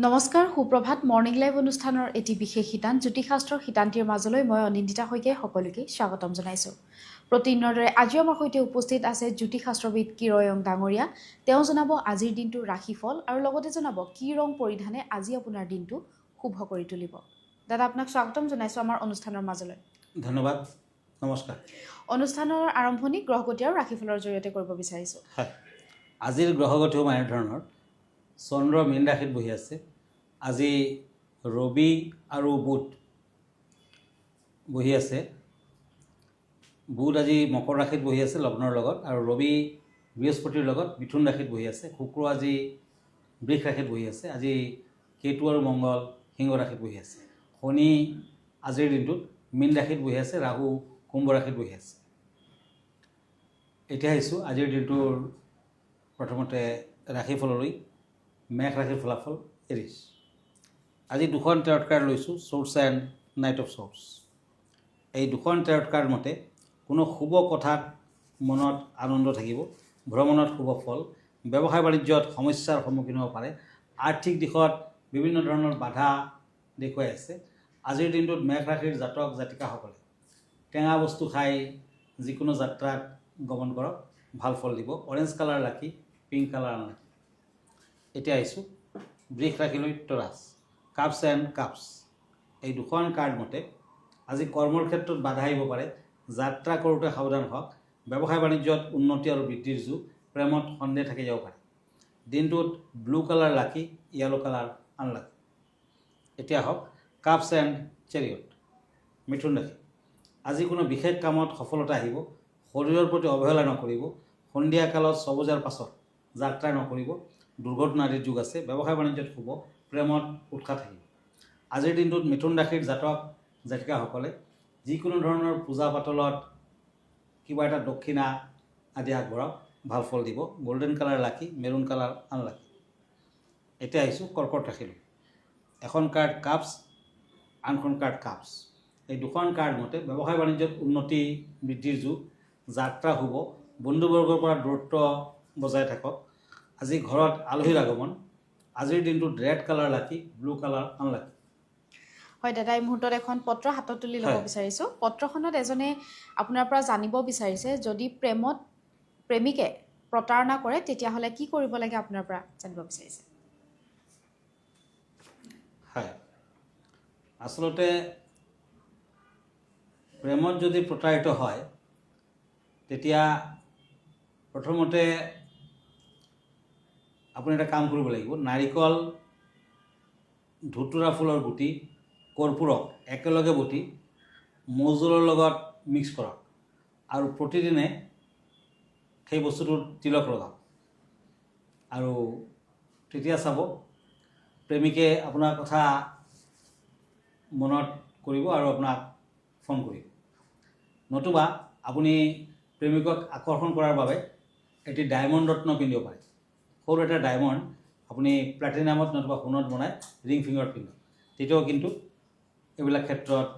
নমস্কাৰ সুপ্ৰভাত morning live অনুষ্ঠানৰ এটি বিশেষ শিতান জ্যোতিষশাস্ত্ৰৰ শিতান্তিৰ মাজলৈ মই অনিন্দিতা শইকীয়াই সকলোকে স্বাগতম জনাইছোঁ। প্ৰতিদিনৰ দৰে আজিও আমাৰ সৈতে উপস্থিত আছে জ্যোতিষশাস্ত্ৰবিদ কিৰয়ং ডাঙৰীয়া। তেওঁ জনাব আজিৰ দিনটোৰ ৰাশিফল আৰু লগতে জনাব কি ৰং পৰিধানে আজি আপোনাৰ দিনটো শুভ কৰি তুলিব। দাদা আপোনাক স্বাগতম জনাইছোঁ আমাৰ অনুষ্ঠানৰ মাজলৈ। ধন্যবাদ, নমস্কাৰ। অনুষ্ঠানৰ আৰম্ভণি গ্ৰহগতি আৰু ৰাশিফলৰ জৰিয়তে কৰিব বিচাৰিছোঁ। হয়, আজিৰ গ্ৰহগতিও মানে ধৰণৰ চন্দ্ৰ মীন ৰাশিত বহি আছে। আজি ৰবি আৰু বুধ বহি আছে। বুধ আজি মকৰ ৰাশিত বহি আছে লগ্নৰ লগত, আৰু ৰবি বৃহস্পতিৰ লগত মিথুন ৰাশিত বহি আছে। শুক্ৰ আজি বৃষ ৰাশিত বহি আছে। আজি কেতু আৰু মংগল সিংহ ৰাশিত বহি আছে। শনি আজিৰ দিনটোত মীন ৰাশিত বহি আছে, ৰাহু কুম্ভ ৰাশিত বহি আছে। এতিয়া আহিছোঁ আজিৰ দিনটোৰ প্ৰথমতে ৰাশিফললৈ। মেঘ ৰাশিৰ ফলাফল এৰিছ। আজি দুখন টেৰট কাৰ্ড লৈছোঁ, source and night of source. এই দুখন টেৰট কাৰ্ড মতে কোনো শুভ কথাত মনত আনন্দ থাকিব, ভ্ৰমণত শুভ ফল, ব্যৱসায় বাণিজ্যত সমস্যাৰ সন্মুখীন হ'ব পাৰে, আৰ্থিক দিশত বিভিন্ন ধৰণৰ বাধা দেখুৱাই আছে। আজিৰ দিনটোত মেঘ ৰাশিৰ জাতক জাতিকাসকলে টেঙা বস্তু খাই যিকোনো যাত্ৰাত গমন কৰক, ভাল ফল দিব। অৰেঞ্জ কালাৰ লাকি, পিংক কালাৰ আনলাকি। এতিয়া আহিছোঁ বৃষ ৰাশিলৈ তৰাছ, কাপছ এণ্ড কাপছ। এই দুখন কাৰ্ড মতে আজি কৰ্মৰ ক্ষেত্ৰত বাধা আহিব পাৰে, যাত্ৰা কৰোঁতে সাৱধান হওক, ব্যৱসায় বাণিজ্যত উন্নতি আৰু বৃদ্ধিৰ যুগ, প্ৰেমত সন্দেহ থাকি যাব পাৰে। দিনটোত ব্লু কালাৰ লাকি, য়েলো কালাৰ আনলাকি। এতিয়া হওক কাপছ এণ্ড চেৰিয়ট, মিথুন ৰাশি। আজি কোনো বিশেষ কামত সফলতা আহিব, শৰীৰৰ প্ৰতি অৱহেলা নকৰিব, সন্ধিয়া কালত 6 বজাৰ পাছত যাত্ৰা নকৰিব, দুৰ্ঘটনা আদিৰ যুগ আছে। ব্যৱসায় বাণিজ্যত শুভ, প্ৰেমত উৎসাহ থাকিব। আজিৰ দিনটোত মিথুন ৰাশিৰ জাতক জাতিকাসকলে যিকোনো ধৰণৰ পূজা পাতলত কিবা এটা দক্ষিণা আদি আগবঢ়াওক, ভাল ফল দিব। গল্ডেন কালাৰ লাকি, মেৰুণ কালাৰ আনলাকি। এতিয়া আহিছোঁ কৰ্কট ৰাশিলৈ। এখন কাৰ্ড কাপছ, আনখন কাৰ্ড কাপছ। এই দুখন কাৰ্ড মতে ব্যৱসায় বাণিজ্যত উন্নতি বৃদ্ধিৰ যুগ, যাত্ৰা শুভ, বন্ধুবৰ্গৰ পৰা দূৰত্ব বজাই থাকক। আজি ঘৰত আলহীৰ আগমন। আজিৰ দিনটোত ৰেড কালাৰ লাকি, ব্লু কালাৰ আনলাকি। হয় দাদা, এই মুহূৰ্তত এখন পত্ৰ হাতত তুলি ল'ব বিচাৰিছোঁ। পত্ৰখনত এজনে আপোনাৰ পৰা জানিব বিচাৰিছে, যদি প্ৰেমিকে প্ৰতাৰণা কৰে তেতিয়াহ'লে কি কৰিব লাগে আপোনাৰ পৰা জানিব বিচাৰিছে। হয়, আচলতে প্ৰেমত যদি প্ৰতাৰিত হয় তেতিয়া প্ৰথমতে আপুনি এটা কাম কৰিব লাগিব। নাৰিকল, ধুতুৰা ফুলৰ গুটি, কৰ্পূৰক একেলগে বটি মৌজোলৰ লগত মিক্স কৰক, আৰু প্ৰতিদিনে সেই বস্তুটোৰ তিলক লগাওক, আৰু তেতিয়া চাব প্ৰেমিকে আপোনাৰ কথা মনত কৰিব আৰু আপোনাক ফোন কৰিব। নতুবা আপুনি প্ৰেমিকক আকৰ্ষণ কৰাৰ বাবে এটি ডায়মণ্ড ৰত্ন পিন্ধিব পাৰে। সৰু এটা ডায়মণ্ড আপুনি প্লাটিনামত নতুবা সোণত বনাই ৰিং ফিংগাৰত পিন্ধক, তেতিয়াও কিন্তু এইবিলাক ক্ষেত্ৰত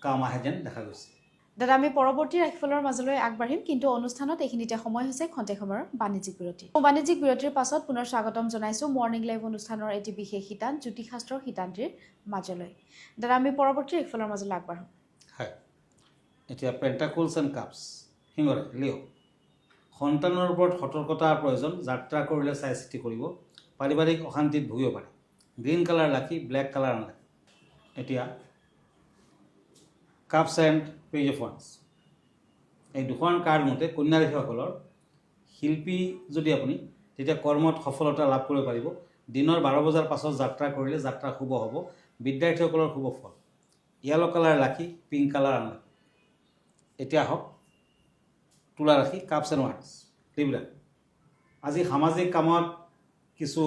কাম আহে যেন দেখা গৈছে। দাদা, আমি পৰৱৰ্তী ৰাশিফলৰ মাজলৈ আগবাঢ়িম, কিন্তু অনুষ্ঠানত এইখিনিতে সময় হৈছে খন্তেক সময়ৰ বাণিজ্যিক বিৰতি। বাণিজ্যিক বিৰতিৰ পাছত পুনৰ স্বাগতম জনাইছোঁ মৰ্নিং লাইভ অনুষ্ঠানৰ এটি বিশেষ শিতান জ্যোতিষশাস্ত্ৰৰ শিতান্তিৰ মাজলৈ। দাদা, আমি পৰৱৰ্তী ৰাশিফলৰ মাজলৈ আগবাঢ়োঁ। হয়, এতিয়া পেণ্টাকলছ এণ্ড কাপছ, সিংহ ৰাশি, লিঅ'। সন্তানৰ ওপৰত সতৰ্কতাৰ প্ৰয়োজন, যাত্ৰা কৰিলে চাই চিতি কৰিব, পাৰিবাৰিক অশান্তিত ভুগিব পাৰে। গ্ৰীণ কালাৰ লাকি, ব্লেক কালাৰ আনলাকি। এতিয়া cups and page of once. এই দুখন কাৰ্ড মতে কন্যা ৰাশিসকলৰ শিল্পী যদি আপুনি, তেতিয়া কৰ্মত সফলতা লাভ কৰিব পাৰিব। দিনৰ 12 বজাৰ পাছত যাত্ৰা কৰিলে যাত্ৰা শুভ হ'ব। বিদ্যাৰ্থীসকলৰ শুভ ফল। য়েলো কালাৰ লাকি, পিংক কালাৰ আনলাকি। এতিয়া হওক তুলা ৰাশি, কাপছ এণ্ড ওৱান্স, লিব্ৰা। আজি সামাজিক কামত কিছু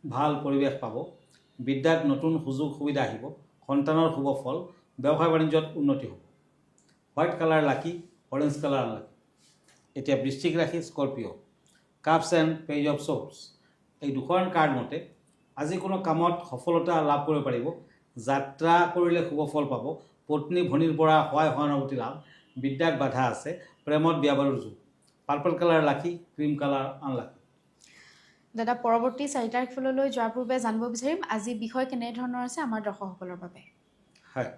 ভাল পৰিৱেশ পাব, বিদ্যাত নতুন সুযোগ সুবিধা আহিব, সন্তানৰ শুভ ফল, ব্যৱসায় বাণিজ্যত উন্নতি হ'ব। হোৱাইট কালাৰ লাকি, অৰেঞ্জ কালাৰ আনলাকি। এতিয়া বৃশ্চিক ৰাশি, Scorpio', cups and page of source. এই দুখন কাৰ্ড মতে আজি কোনো কামত সফলতা লাভ কৰিব পাৰিব, যাত্ৰা কৰিলে শুভ ফল পাব, পত্নী ভনীৰ পৰা সহায় সহানুভূতি লাভ, বিদ্যাত বাধা আছে, প্ৰেমত বিয়া বাৰুৰ যুগ। পাৰ্পল কালাৰ লাকি, ক্ৰীম কালাৰ আনলাকি। দাদা পৰৱৰ্তী 4 তাৰিখলৈ যোৱাৰ পূৰ্বে জানিব বিচাৰিম আজি বিষয় কেনেধৰণৰ আছে আমাৰ দৰ্শকসকলৰ বাবে হয়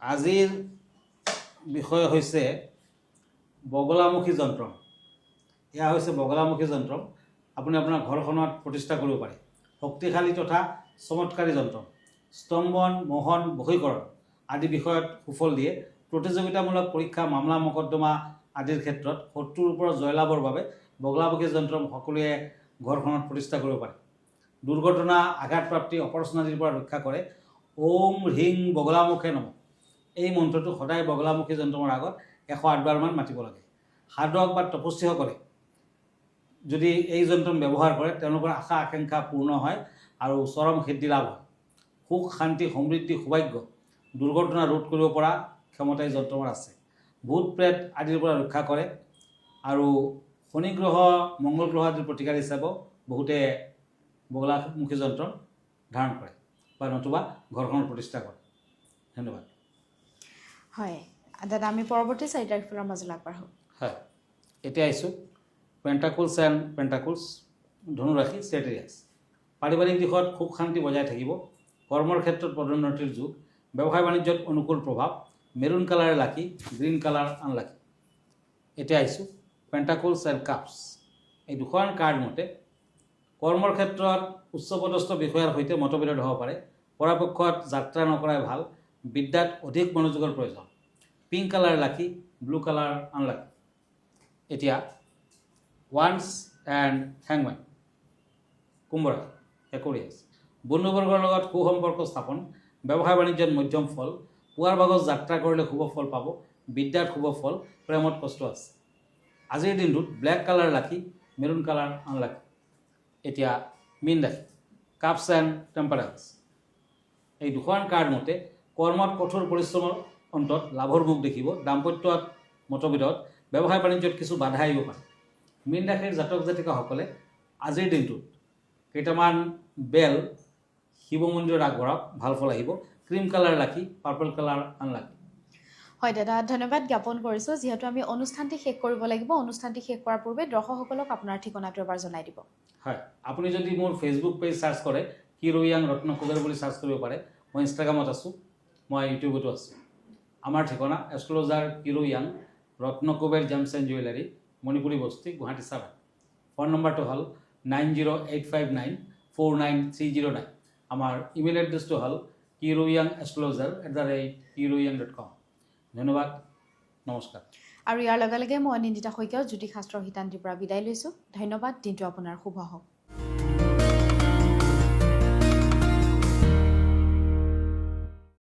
আজিৰ বিষয় হৈছে বগলামুখী যন্ত্ৰ এয়া হৈছে বগলামুখী যন্ত্ৰ আপুনি আপোনাৰ ঘৰখনত প্ৰতিষ্ঠা কৰিব পাৰে শক্তিশালী তথা চমৎকাৰী যন্ত্ৰ স্তম্ভন মোহন বশীকৰণ আদি বিষয়ত সুফল দিয়ে প্ৰতিযোগিতামূলক পৰীক্ষা মামলা মকদ্দমা আদিৰ ক্ষেত্ৰত শত্ৰুৰ ওপৰত জয়লাভৰ বাবে বগলামুখী যন্ত্ৰ সকলোৱে ঘৰখনত প্ৰতিষ্ঠা কৰিব পাৰে দুৰ্ঘটনা আঘাতপ্ৰাপ্তি অপাৰেশ্যন আদিৰ পৰা ৰক্ষা কৰে ওম হ্ৰিং বগলামুখে নমঃ এই মন্ত্ৰটো সদায় বগলামুখী যন্ত্ৰৰ আগত 108 বাৰমান মাতিব লাগে সাধক বা তপস্বীসকলে যদি এই যন্ত্ৰ ব্যৱহাৰ কৰে তেওঁলোকৰ আশা আকাংক্ষা পূৰ্ণ হয় আৰু চৰম সিদ্ধি লাভ হয় সুখ শান্তি সমৃদ্ধি সৌভাগ্য দুৰ্ঘটনা ৰোধ কৰিব পৰা ক্ষমতা এই যন্ত্ৰৰ আছে ভূত প্ৰেত আদিৰ পৰা ৰক্ষা কৰে আৰু শনি গ্ৰহ মংগল গ্ৰহ আদিৰ প্ৰতিকাৰ হিচাপেও বহুতে বগলামুখী যন্ত্ৰ ধাৰণ কৰে বা নতুবা ঘৰখনৰ প্ৰতিষ্ঠা কৰে ধন্যবাদ হয় দাদা আমি পৰৱৰ্তী 4 তাৰিখৰ মাজলৈ আগবাঢ়ো হয় এতিয়া আহিছোঁ পেণ্টাকুলছ এণ্ড পেণ্টাকুলছ ধনুৰাশি চেটেৰিয়াছ পাৰিবাৰিক দিশত সুখ শান্তি বজাই থাকিব কৰ্মৰ ক্ষেত্ৰত পদোন্নতিৰ যুগ ব্যৱসায় বাণিজ্যত অনুকূল প্ৰভাৱ মেৰুণ কালাৰ লাকি গ্ৰীণ কালাৰ আনলাকি এতিয়া আহিছোঁ পেণ্টাকুলছ এণ্ড কাপছ এই দুখন কাৰ্ড মতে কৰ্মৰ ক্ষেত্ৰত উচ্চপদস্থ বিষয়াৰ সৈতে মতবিৰোধ হ'ব পাৰে পৰাপক্ষত যাত্ৰা নকৰাই ভাল বিদ্যাত অধিক মনোযোগৰ প্ৰয়োজন পিংক কালাৰ লাকি ব্লু কালাৰ আনলাকি এতিয়া ওৱান্স এণ্ড হেংমেন কুম্ভ ৰাশি একুৰিয়াছ বন্ধুবৰ্গৰ লগত সুসম্পৰ্ক স্থাপন ব্যৱসায় বাণিজ্যত মধ্যম ফল পুৱাৰ ভাগত যাত্ৰা কৰিলে শুভ ফল পাব বিদ্যাত শুভ ফল প্ৰেমত কষ্ট আছে আজিৰ দিনটোত ব্লেক কালাৰ লাকি মেৰুণ কালাৰ আনলাকি এতিয়া মীন ৰাশি কাপছ এণ্ড টেম্পাৰেন্স এই দুখন কাৰ্ড মতে কৰ্মত কঠোৰ পৰিশ্ৰমৰ অন্তত লাভৰ মুখ দেখিব দাম্পত্যত মতবিৰোধ ব্যৱসায় বাণিজ্যত কিছু বাধা আহিব পাৰে মীন ৰাশিৰ জাতক জাতিকাসকলে আজিৰ দিনটোত কেইটামান বেল শিৱ মন্দিৰত আগবঢ়াওক ভাল ফল আহিব ক্ৰীম কালাৰ লাকি পাৰ্পল কালাৰ আনলাকি হয় দাদা ধন্যবাদ জ্ঞাপন কৰিছোঁ যিহেতু আমি অনুষ্ঠানটি শেষ কৰিব লাগিব অনুষ্ঠানটি শেষ কৰাৰ পূৰ্বে দৰ্শকসকলক আপোনাৰ ঠিকনাটো এবাৰ জনাই দিব হয় আপুনি যদি মোৰ ফেচবুক পেজ চাৰ্চ কৰে কিৰোয়াং ৰত্ন কুবেৰ বুলি চাৰ্চ কৰিব পাৰে মই ইনষ্টাগ্ৰামত আছোঁ মই ইউটিউবতো আছোঁ আমাৰ ঠিকনা এষ্ট্ৰলজাৰ কিৰোয়াং Ratna Kuber gems and jewellery Manipuri Basti Guwahati 7 phone নম্বৰটো হ'ল 9085949309 আমাৰ ইমেইল এড্ৰেছটো হ'ল kiroyangastrologer@kiroyang.com ধন্যবাদ নমস্কাৰ আৰু ইয়াৰ লগে লগে মই নিন্দিতা শইকীয়াও জ্যোতিষশাস্ত্ৰৰ শিতান্তিৰ পৰা বিদায় লৈছোঁ ধন্যবাদ দিনটো আপোনাৰ শুভ হওক